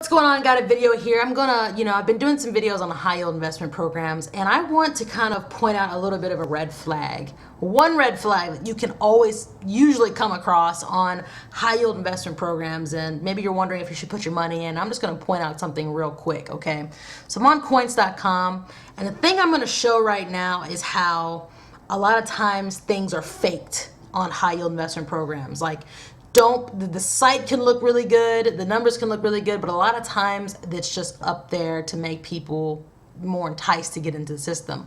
What's going on? Got a video here. I've been doing some videos on the high yield investment programs, and I want to kind of point out a little bit of a red flag. One red flag that you can usually come across on high yield investment programs, and maybe you're wondering if you should put your money in. I'm just going to point out something real quick, okay? So I'm on Coince.com, and the thing I'm going to show right now is how a lot of times things are faked on high yield investment programs. Like, the site can look really good, the numbers can look really good, but a lot of times it's just up there to make people more enticed to get into the system.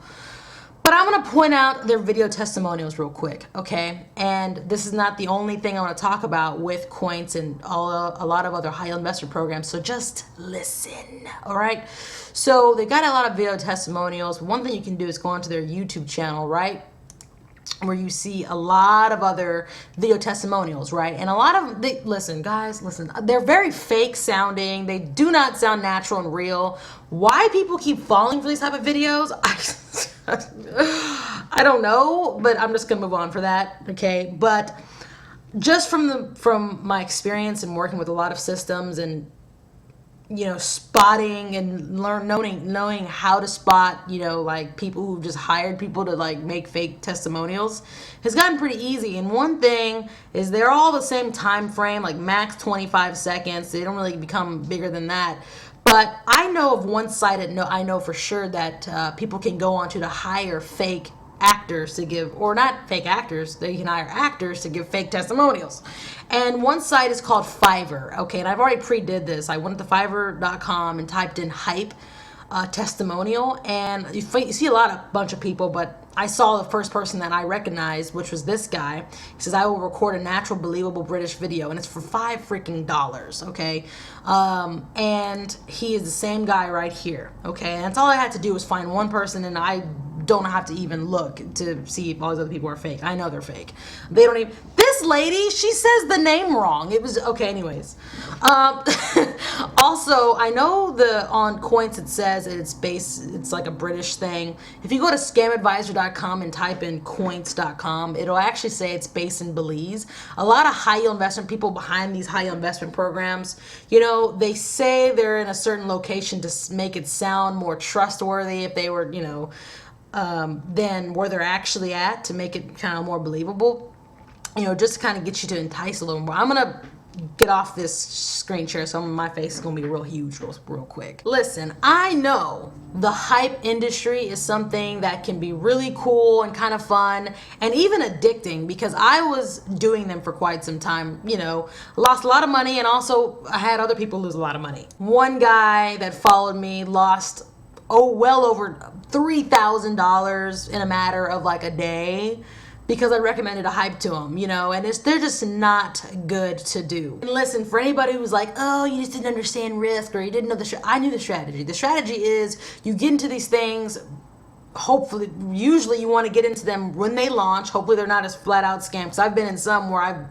But I'm going to point out their video testimonials real quick, okay? And this is not the only thing I want to talk about with Coince and a lot of other high-yield investment programs, so just listen, all right? So they got a lot of video testimonials. One thing you can do is go onto their YouTube channel, right? Where you see a lot of other video testimonials, right? And a lot of listen, they're very fake sounding. They do not sound natural and real. Why people keep falling for these type of videos, I don't know, but I'm just gonna move on for that, okay? But just from my experience and working with a lot of systems and spotting and knowing how to spot, like people who just hired people to like make fake testimonials has gotten pretty easy. And one thing is they're all the same time frame, like max 25 seconds. They don't really become bigger than that. But I know of one site I know for sure that people can go onto to hire fake actors to give, or not fake actors, they can hire actors to give fake testimonials. And one site is called Fiverr, okay? And I've already pre-did this. I went to fiverr.com and typed in HYIP testimonial, and you see a bunch of people, but I saw the first person that I recognized, which was this guy. He says, "I will record a natural, believable British video," and it's for $5 okay? And he is the same guy right here, okay? And that's all I had to do was find one person, and I don't have to even look to see if all these other people are fake. I know they're fake. They don't even. This lady, she says the name wrong. It was okay. Anyways, also I know on Coince it says it's like a British thing. If you go to scamadvisor.com and type in coince.com, it'll actually say it's based in Belize. A lot of high yield investment people behind these high yield investment programs, they say they're in a certain location to make it sound more trustworthy if they were, than where they're actually at, to make it kind of more believable, just to kind of get you to entice a little more. I'm gonna get off this screen share, so my face is gonna be real huge real quick. Listen, I know the hype industry is something that can be really cool and kind of fun and even addicting, because I was doing them for quite some time, lost a lot of money, and also I had other people lose a lot of money. One guy that followed me lost well over $3,000 in a matter of like a day because I recommended a hype to them, and they're just not good to do. And listen, for anybody who's like, oh, you just didn't understand risk, or you didn't know I knew the strategy. The strategy is you get into these things, hopefully, usually you want to get into them when they launch. Hopefully they're not as flat out scam, because I've been in some where I've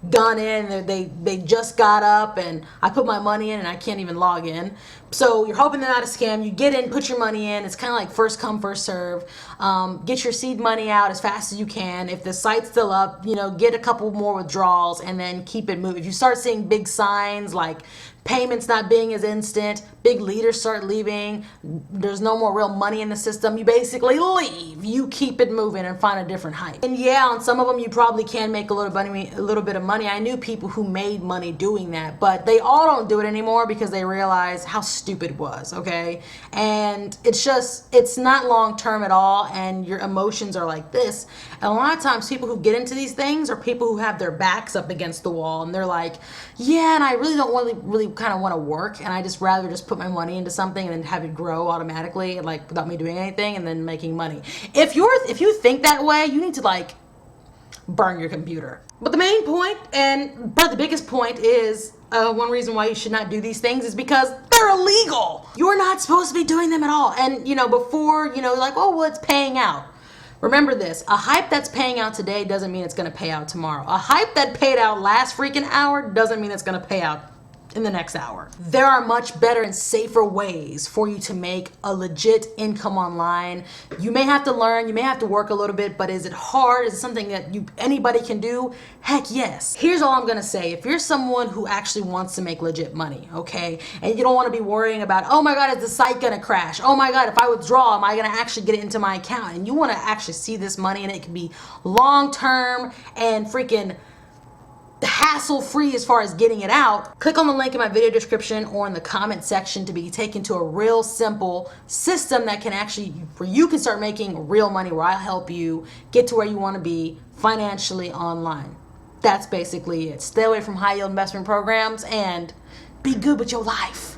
gone in, they just got up and I put my money in and I can't even log in. So you're hoping they're not a scam. You get in, put your money in. It's kind of like first come, first serve. Get your seed money out as fast as you can. If the site's still up, get a couple more withdrawals and then keep it moving. If you start seeing big signs like payments not being as instant, big leaders start leaving, there's no more real money in the system, you basically leave. You keep it moving and find a different hype. And yeah, on some of them you probably can make a little bit of money. I knew people who made money doing that, but they all don't do it anymore because they realize how stupid it was, okay? And it's not long term at all, and your emotions are like this. And a lot of times people who get into these things are people who have their backs up against the wall, and they're like, yeah, and I really don't really kind of want to work, and I just rather just put my money into something and then have it grow automatically, like without me doing anything, and then making money. If you think that way, you need to like burn your computer. But the main point, and probably the biggest point, is one reason why you should not do these things is because they're illegal. You're not supposed to be doing them at all. And before like, oh well, it's paying out. Remember this, a hype that's paying out today doesn't mean it's going to pay out tomorrow. A hype that paid out last freaking hour doesn't mean it's going to pay out in the next hour. There are much better and safer ways for you to make a legit income online. You may have to learn, you may have to work a little bit, but is it hard? Is it something that anybody can do? Heck yes. Here's all I'm gonna say. If you're someone who actually wants to make legit money, okay, and you don't wanna be worrying about, oh my God, is the site gonna crash? Oh my God, if I withdraw, am I gonna actually get it into my account? And you wanna actually see this money, and it can be long-term and freaking hassle-free as far as getting it out, click on the link in my video description or in the comment section to be taken to a real simple system that can actually, where you can start making real money, where I'll help you get to where you want to be financially online. That's basically it. Stay away from high yield investment programs and be good with your life.